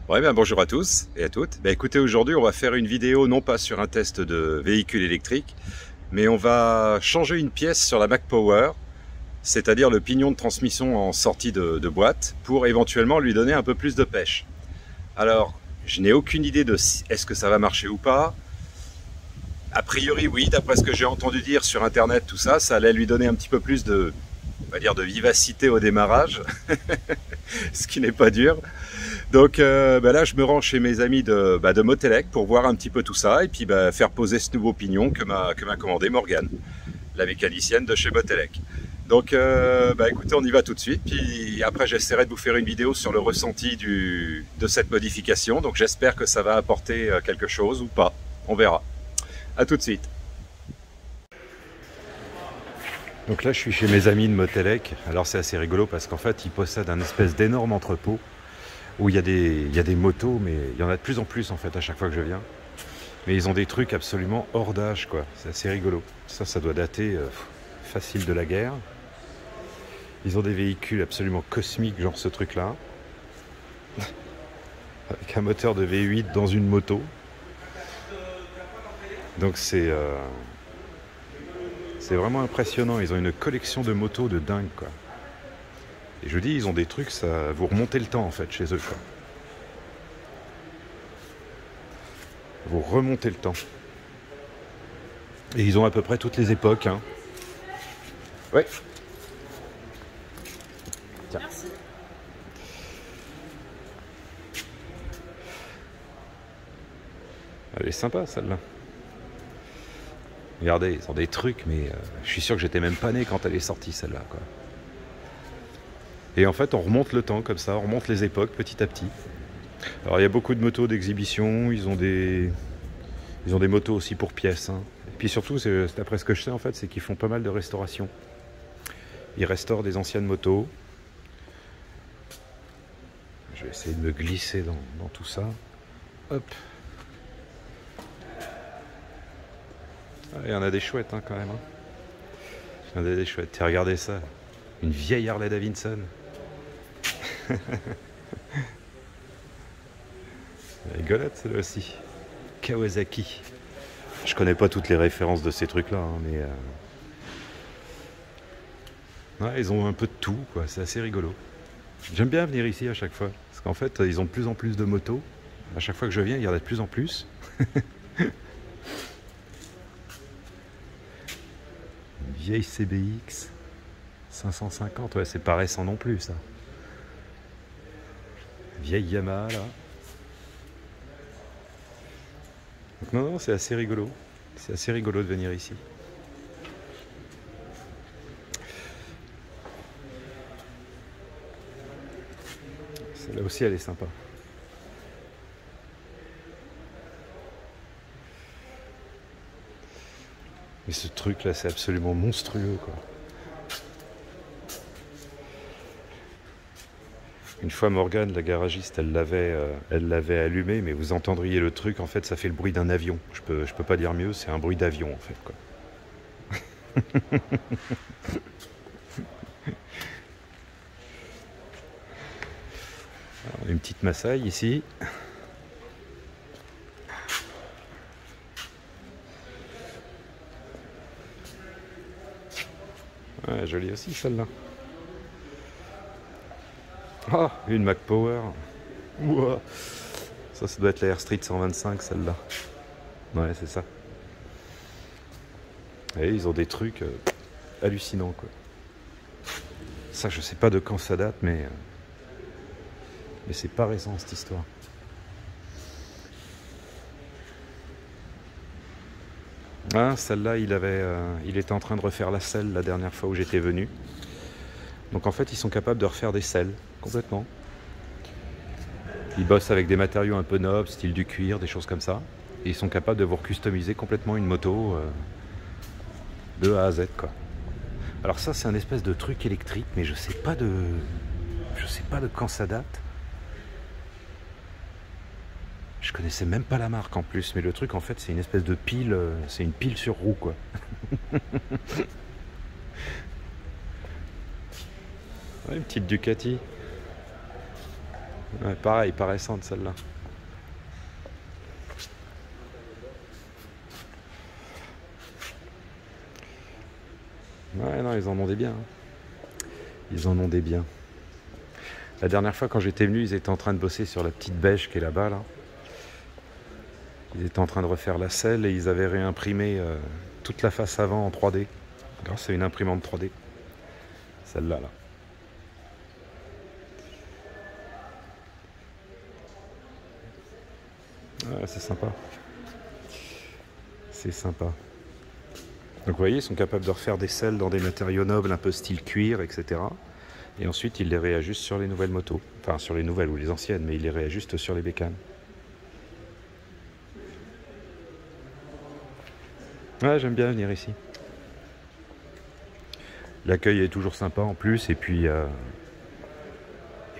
Ouais, ben bonjour à tous et à toutes. Ben écoutez, aujourd'hui, on va faire une vidéo non pas sur un test de véhicule électrique, mais on va changer une pièce sur la Mac Power, c'est-à-dire le pignon de transmission en sortie de boîte, pour éventuellement lui donner un peu plus de pêche. Alors, je n'ai aucune idée de si, est-ce que ça va marcher ou pas. A priori, oui, d'après ce que j'ai entendu dire sur Internet, tout ça, ça allait lui donner un petit peu plus de, on va dire, de vivacité au démarrage, ce qui n'est pas dur. Donc là, je me rends chez mes amis de Motelec pour voir un petit peu tout ça et puis faire poser ce nouveau pignon que m'a commandé Morgane, la mécanicienne de chez Motelec. Donc écoutez, on y va tout de suite. Puis après, j'essaierai de vous faire une vidéo sur le ressenti de cette modification. Donc j'espère que ça va apporter quelque chose ou pas. On verra. À tout de suite. Donc là, je suis chez mes amis de Motelec. Alors c'est assez rigolo parce qu'en fait, ils possèdent un espèce d'énorme entrepôt où il y a des motos, mais il y en a de plus en plus en fait à chaque fois que je viens. Mais ils ont des trucs absolument hors d'âge, quoi. C'est assez rigolo. Ça doit dater facile de la guerre. Ils ont des véhicules absolument cosmiques, genre ce truc-là. Avec un moteur de V8 dans une moto. Donc c'est vraiment impressionnant. Ils ont une collection de motos de dingue, quoi. Et je vous dis, ils ont des trucs, ça vous remontez le temps en fait chez eux, quoi. Vous remontez le temps. Et ils ont à peu près toutes les époques, hein. Ouais. Tiens. Merci. Elle est sympa celle-là. Regardez, ils ont des trucs, mais je suis sûr que j'étais même pas né quand elle est sortie celle-là, quoi. Et en fait, on remonte le temps comme ça, on remonte les époques petit à petit. Alors il y a beaucoup de motos d'exhibition, ils ont des motos aussi pour pièces, hein. Et puis surtout, d'après ce que je sais en fait, c'est qu'ils font pas mal de restauration. Ils restaurent des anciennes motos. Je vais essayer de me glisser dans tout ça. Hop. Ah, il y en a des chouettes, hein, quand même, hein. Il y en a des chouettes. Et regardez ça, une vieille Harley Davidson. Rigolote celle-là aussi. Kawasaki. Je connais pas toutes les références de ces trucs-là, hein, mais ouais, ils ont un peu de tout, quoi. C'est assez rigolo. J'aime bien venir ici à chaque fois, parce qu'en fait, ils ont de plus en plus de motos. À chaque fois que je viens, il y en a de plus en plus. Une vieille CBX 550, ouais, c'est pas récent non plus, ça. Vieille Yamaha, là. Donc non, c'est assez rigolo. C'est assez rigolo de venir ici. Celle-là aussi, elle est sympa. Mais ce truc-là, c'est absolument monstrueux, quoi. Une fois, Morgane, la garagiste, elle l'avait allumé, mais vous entendriez le truc, en fait, ça fait le bruit d'un avion. Je peux pas dire mieux, c'est un bruit d'avion, en fait, quoi. Alors, une petite Massaille ici. Ouais, jolie aussi celle-là. Ah, une Mac Power. Ouah. Ça doit être la Air Street 125, celle-là. Ouais, c'est ça. Et ils ont des trucs hallucinants, quoi. Ça, je sais pas de quand ça date, mais c'est pas récent, cette histoire. Ah, celle-là, il était en train de refaire la selle la dernière fois où j'étais venu. Donc en fait, ils sont capables de refaire des selles, complètement. Ils bossent avec des matériaux un peu nobles, style du cuir, des choses comme ça. Et ils sont capables de vous customiser complètement une moto de A à Z, quoi. Alors ça, c'est un espèce de truc électrique, mais je sais pas de quand ça date. Je connaissais même pas la marque en plus, mais le truc en fait c'est une espèce de pile, c'est une pile sur roue, quoi. Ouais, une petite Ducati. Ouais, pareil, pas récente celle-là. Ouais, non, ils en ont des biens. Ils en ont des biens. La dernière fois, quand j'étais venu, ils étaient en train de bosser sur la petite bêche qui est là-bas, là. Ils étaient en train de refaire la selle et ils avaient réimprimé toute la face avant en 3D. Grâce à une imprimante 3D. Celle-là, là. Ouais, c'est sympa. C'est sympa. Donc vous voyez, ils sont capables de refaire des selles dans des matériaux nobles, un peu style cuir, etc. Et ensuite, ils les réajustent sur les nouvelles motos. Enfin, sur les nouvelles ou les anciennes, mais ils les réajustent sur les bécanes. Ouais, j'aime bien venir ici. L'accueil est toujours sympa en plus, et puis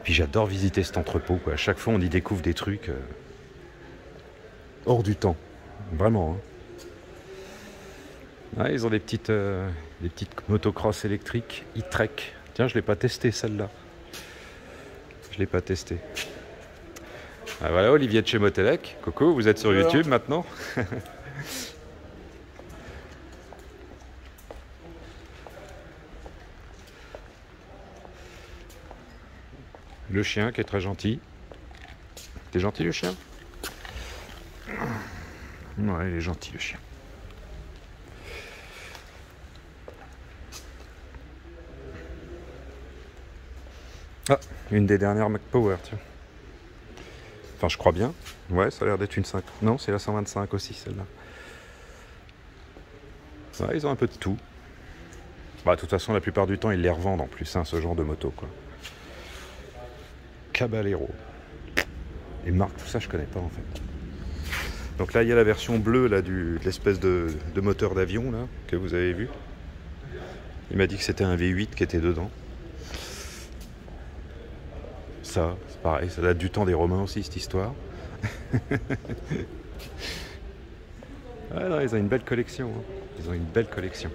j'adore visiter cet entrepôt, quoi. À chaque fois, on y découvre des trucs hors du temps. Vraiment, hein. Ouais, ils ont des petites motocross électriques e-trek. Tiens, je ne l'ai pas testé celle-là. Je ne l'ai pas testé. Ah, voilà, Olivier de chez Motelec. Coucou, vous êtes sur YouTube maintenant. Le chien qui est très gentil. T'es gentil le chien? Ouais, il est gentil le chien. Ah, une des dernières Mac Power, tiens. Enfin, je crois bien. Ouais, ça a l'air d'être une 5. Non, c'est la 125 aussi, celle-là. Ouais, ils ont un peu de tout. Bah, de toute façon, la plupart du temps, ils les revendent en plus, hein, ce genre de moto, quoi. Caballero. Les marques, tout ça, je connais pas, en fait. Donc là, il y a la version bleue, là, de l'espèce de moteur d'avion, là, que vous avez vu. Il m'a dit que c'était un V8 qui était dedans. Ça, c'est pareil, ça date du temps des Romains aussi, cette histoire. Ah non, ils ont une belle collection. Hein. Ils ont une belle collection.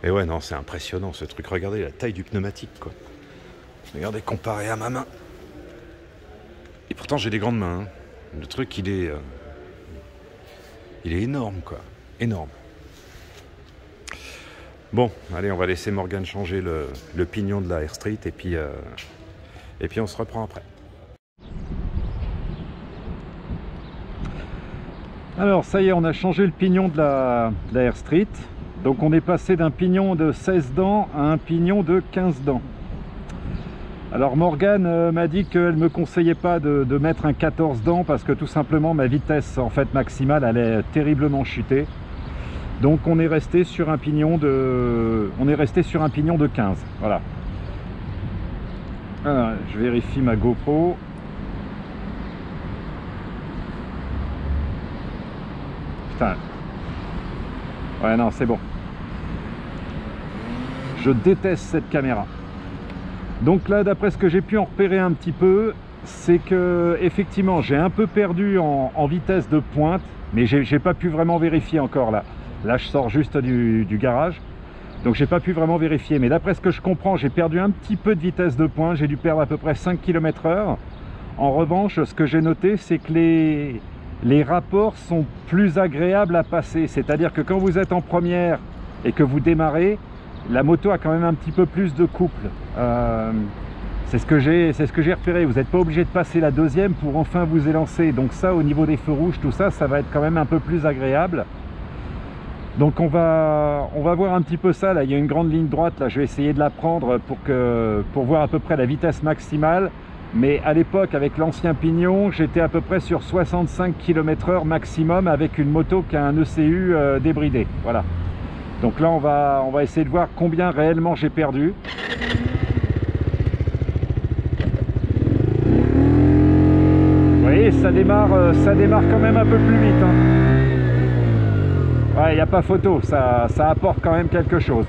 Et ouais, non, c'est impressionnant ce truc. Regardez la taille du pneumatique, quoi. Regardez, comparé à ma main. Et pourtant, j'ai des grandes mains. Hein. Le truc, il est énorme, quoi. Énorme. Bon, allez, on va laisser Morgane changer le pignon de la Air Street et puis on se reprend après. Alors, ça y est, on a changé le pignon de la Air Street. Donc, on est passé d'un pignon de 16 dents à un pignon de 15 dents. Alors, Morgane m'a dit qu'elle ne me conseillait pas de mettre un 14 dents parce que tout simplement, ma vitesse en fait maximale allait terriblement chuter. Donc on est resté sur un pignon de 15. Voilà. Alors, je vérifie ma GoPro. Putain. Ouais, non, c'est bon. Je déteste cette caméra. Donc là, d'après ce que j'ai pu en repérer un petit peu, c'est que effectivement j'ai un peu perdu en vitesse de pointe, mais j'ai pas pu vraiment vérifier encore là. Là, je sors juste du garage, donc j'ai pas pu vraiment vérifier. Mais d'après ce que je comprends, j'ai perdu un petit peu de vitesse de pointe. J'ai dû perdre à peu près 5 km/h. En revanche, ce que j'ai noté, c'est que les rapports sont plus agréables à passer. C'est-à-dire que quand vous êtes en première et que vous démarrez, la moto a quand même un petit peu plus de couple. C'est ce que j'ai repéré. Vous n'êtes pas obligé de passer la deuxième pour enfin vous élancer. Donc ça, au niveau des feux rouges, tout ça, ça va être quand même un peu plus agréable. Donc on va voir un petit peu ça. Là, il y a une grande ligne droite. Là, je vais essayer de la prendre pour voir à peu près la vitesse maximale. Mais à l'époque, avec l'ancien pignon, j'étais à peu près sur 65 km/h maximum avec une moto qui a un ECU débridé. Voilà. Donc là, on va essayer de voir combien réellement j'ai perdu. Vous voyez, ça démarre quand même un peu plus vite. Hein. Ouais, il n'y a pas photo, ça apporte quand même quelque chose.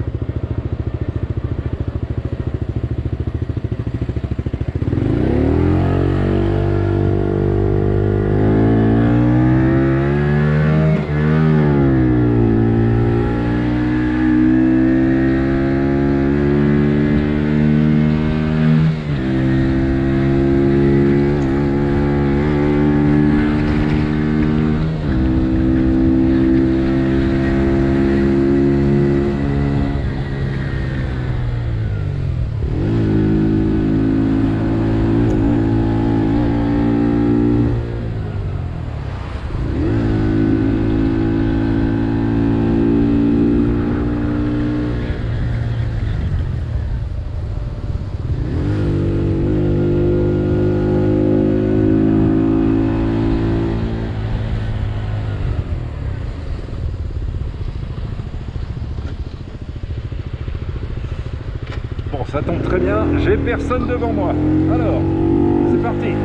Ça tombe très bien, j'ai personne devant moi. Alors, c'est parti.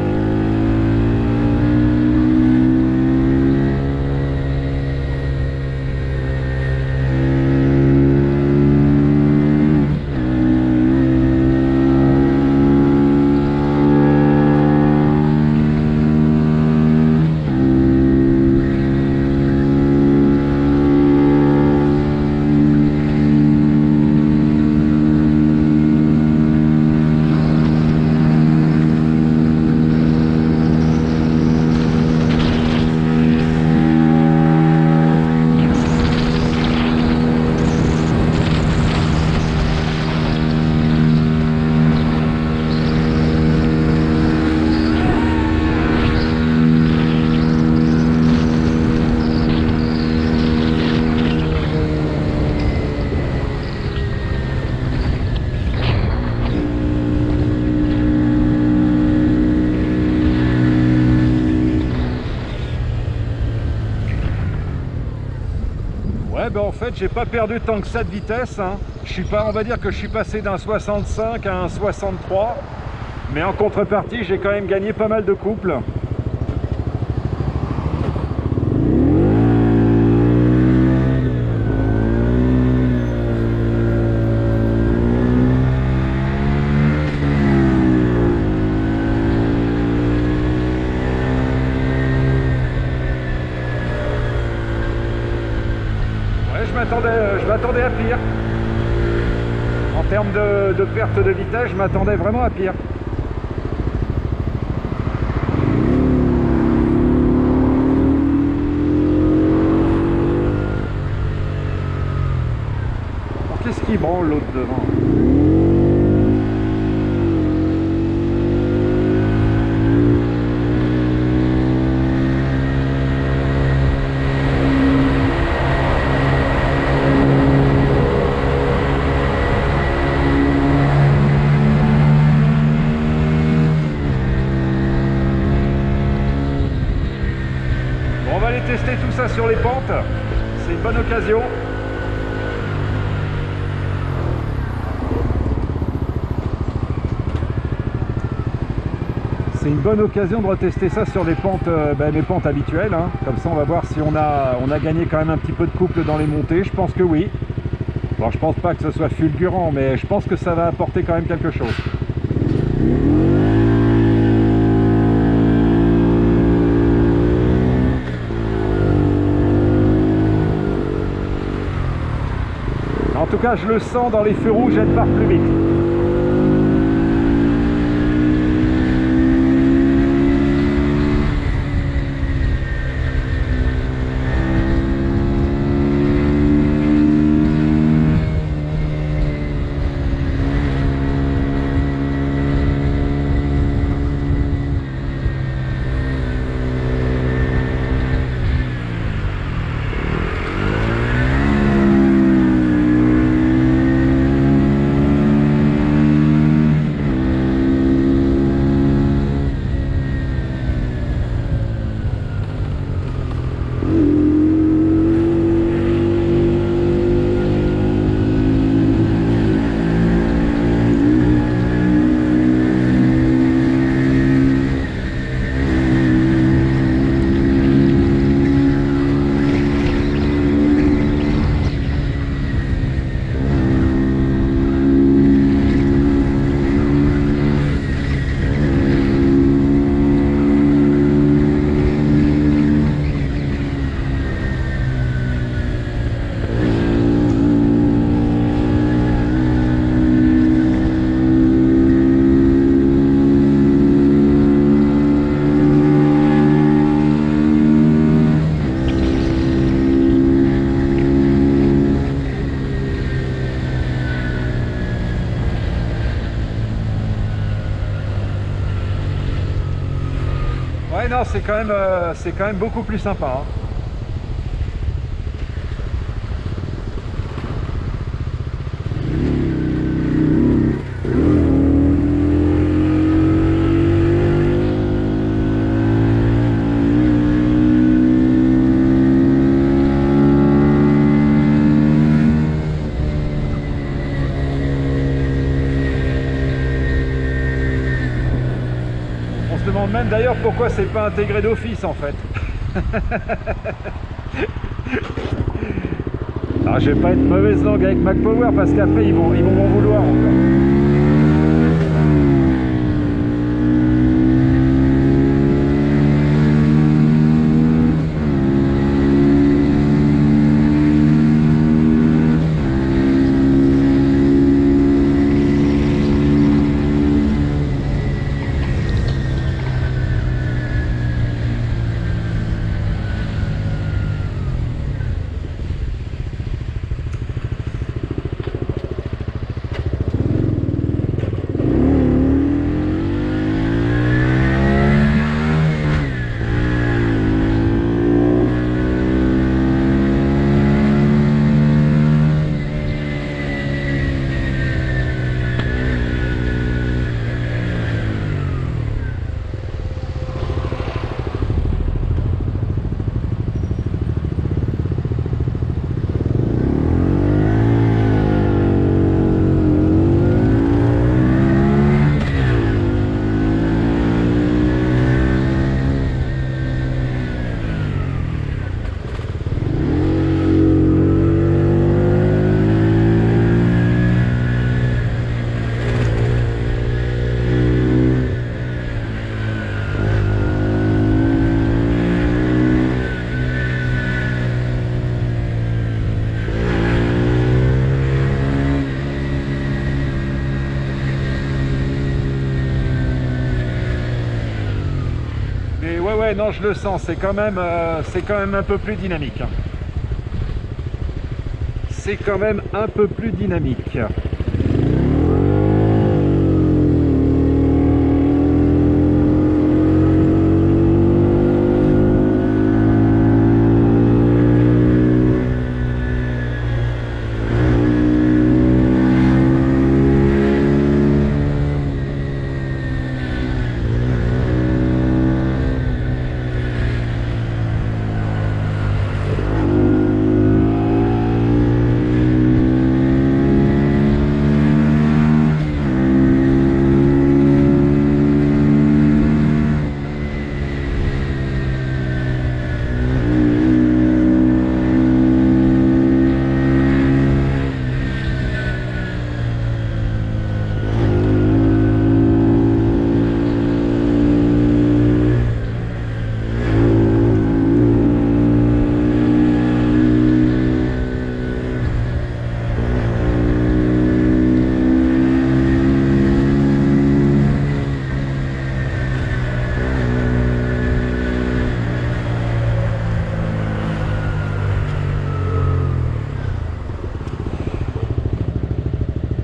Ouais, ben en fait, j'ai pas perdu tant que ça de vitesse, hein. Je suis pas, on va dire que je suis passé d'un 65 à un 63, mais en contrepartie, j'ai quand même gagné pas mal de couples. Je m'attendais à pire. En termes de perte de vitesse, je m'attendais vraiment à pire. Qu'est-ce qui branle l'autre devant? On va aller tester tout ça sur les pentes, c'est une bonne occasion. C'est une bonne occasion de retester ça sur les pentes, les pentes habituelles, hein. Comme ça on va voir si on a gagné quand même un petit peu de couple dans les montées. Je pense que oui. Bon, je pense pas que ce soit fulgurant, mais je pense que ça va apporter quand même quelque chose. En tout cas, je le sens dans les feux rouges, elle part plus vite. Ouais, non, c'est quand même beaucoup plus sympa, hein. même d'ailleurs pourquoi c'est pas intégré d'office en fait. Alors je vais pas être mauvaise langue avec Mac Power parce qu'après ils vont m'en vouloir encore. Ouais, non, je le sens, c'est quand même un peu plus dynamique. C'est quand même un peu plus dynamique.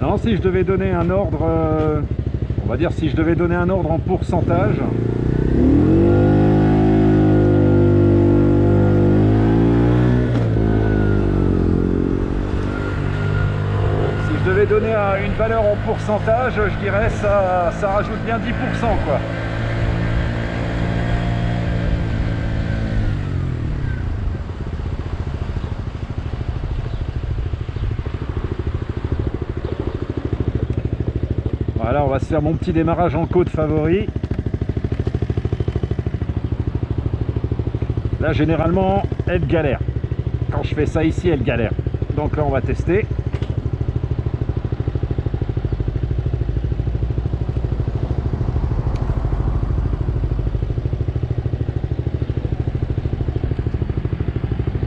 Non, si je devais donner un ordre, on va dire si je devais donner un ordre en pourcentage, si je devais donner une valeur en pourcentage, je dirais ça rajoute bien 10% quoi. Voilà, on va se faire mon petit démarrage en côte favori. Là, généralement, elle galère. Quand je fais ça ici, elle galère. Donc là, on va tester.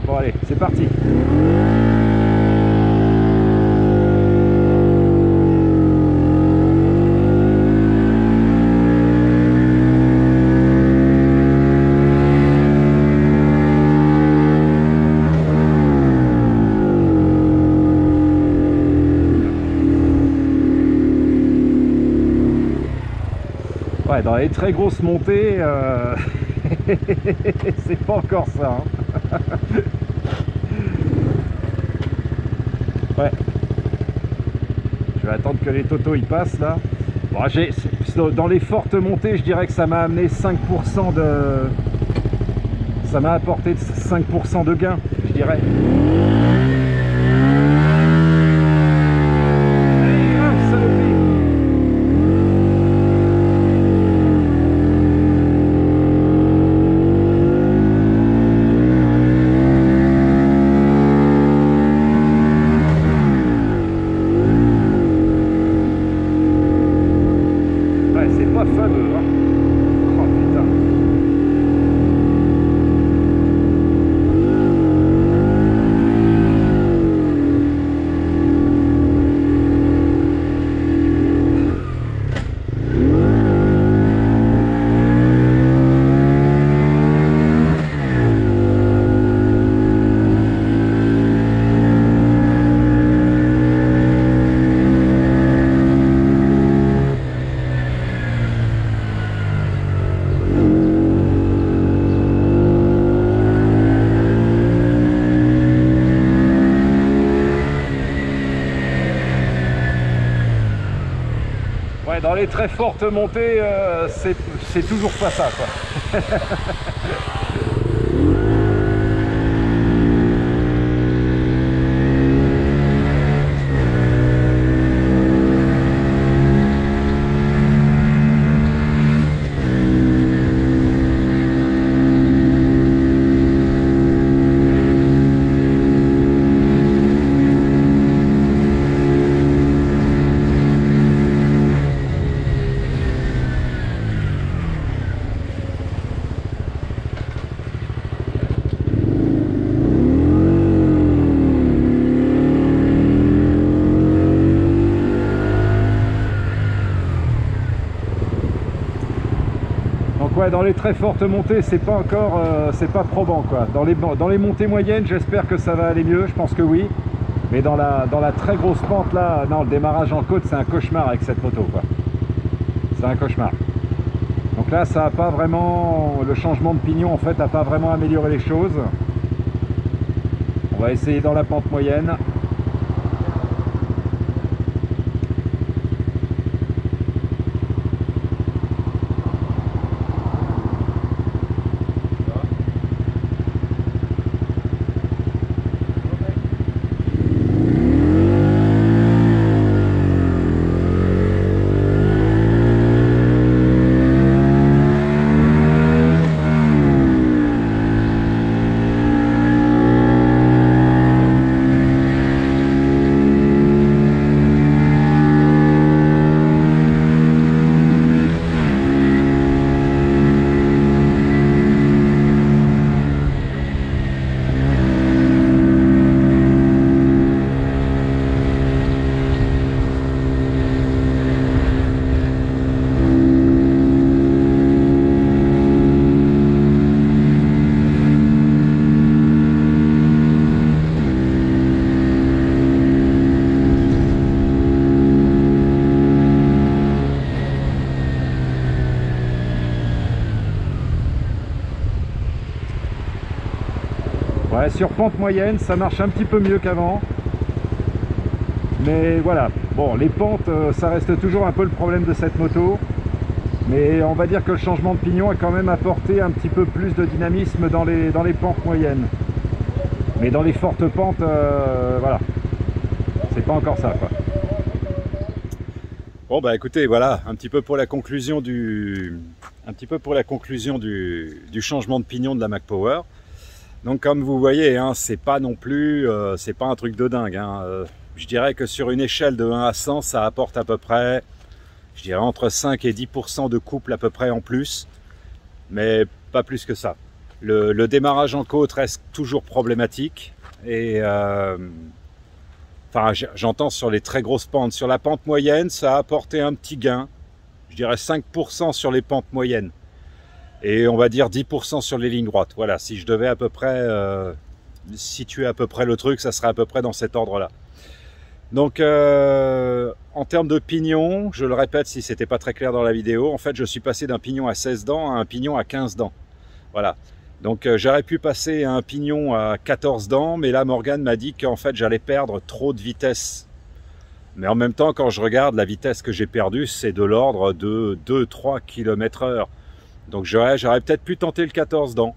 Bon, allez, c'est parti. Ouais, dans les très grosses montées, c'est pas encore ça. Hein. Ouais. Je vais attendre que les totos y passent là. Bon, dans les fortes montées, je dirais que ça m'a amené 5% de... Ça m'a apporté 5% de gain, je dirais. les très fortes montées, c'est toujours pas ça, quoi. Ouais, dans les très fortes montées, c'est pas encore, c'est pas probant, quoi. Dans les montées moyennes, j'espère que ça va aller mieux, je pense que oui. Mais dans la très grosse pente là, non, le démarrage en côte, c'est un cauchemar avec cette moto, quoi. C'est un cauchemar. Donc là, ça a pas vraiment, le changement de pignon en fait, a pas vraiment amélioré les choses. On va essayer dans la pente moyenne. Ouais, sur pente moyenne, ça marche un petit peu mieux qu'avant. Mais voilà, bon, les pentes, ça reste toujours un peu le problème de cette moto. Mais on va dire que le changement de pignon a quand même apporté un petit peu plus de dynamisme dans les pentes moyennes. Mais dans les fortes pentes, voilà, c'est pas encore ça, quoi. Bon bah écoutez, voilà, un petit peu pour la conclusion du changement de pignon de la Mac Power. Donc comme vous voyez, hein, c'est pas non plus, c'est pas un truc de dingue. Hein. Je dirais que sur une échelle de 1 à 100, ça apporte à peu près, je dirais entre 5 et 10% de couple à peu près en plus, mais pas plus que ça. Le démarrage en côte reste toujours problématique et enfin j'entends sur les très grosses pentes. Sur la pente moyenne, ça a apporté un petit gain, je dirais 5% sur les pentes moyennes. Et on va dire 10% sur les lignes droites. Voilà, si je devais à peu près situer à peu près le truc, ça serait à peu près dans cet ordre-là. Donc, en termes de pignon, je le répète si c'était pas très clair dans la vidéo, en fait, je suis passé d'un pignon à 16 dents à un pignon à 15 dents. Voilà. Donc, j'aurais pu passer à un pignon à 14 dents, mais là, Morgane m'a dit qu'en fait, j'allais perdre trop de vitesse. Mais en même temps, quand je regarde la vitesse que j'ai perdue, c'est de l'ordre de 2-3 km/h. Donc j'aurais peut-être pu tenter le 14 dents.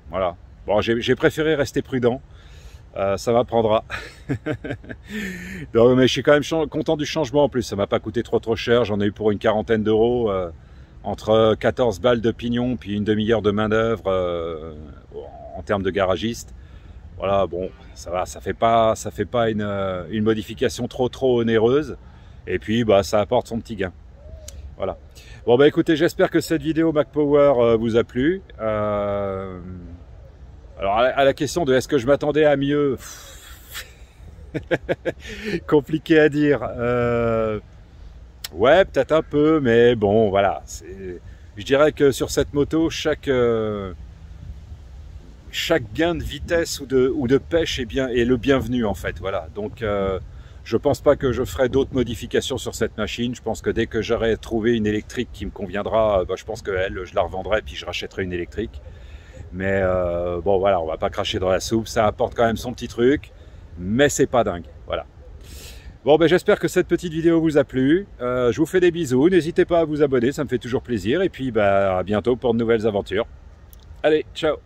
Voilà. Bon, j'ai préféré rester prudent. Ça m'apprendra. Mais je suis quand même content du changement en plus. Ça m'a pas coûté trop cher. J'en ai eu pour une quarantaine d'euros. Entre 14 balles de pignon puis une demi-heure de main d'œuvre en termes de garagiste. Voilà, bon, ça va. Ça fait pas une modification trop onéreuse. Et puis ça apporte son petit gain. Voilà. Bon bah écoutez, j'espère que cette vidéo Mac Power vous a plu. Alors à la question de est-ce que je m'attendais à mieux, compliqué à dire. Ouais, peut-être un peu, mais bon voilà. Je dirais que sur cette moto, chaque gain de vitesse ou de pêche est le bienvenu en fait. Voilà. Donc je pense pas que je ferai d'autres modifications sur cette machine. Je pense que dès que j'aurai trouvé une électrique qui me conviendra, je pense que je la revendrai puis je rachèterai une électrique. Mais bon voilà, on va pas cracher dans la soupe. Ça apporte quand même son petit truc, mais c'est pas dingue. Voilà. Bon, ben, j'espère que cette petite vidéo vous a plu. Je vous fais des bisous. N'hésitez pas à vous abonner, ça me fait toujours plaisir. Et puis, à bientôt pour de nouvelles aventures. Allez, ciao!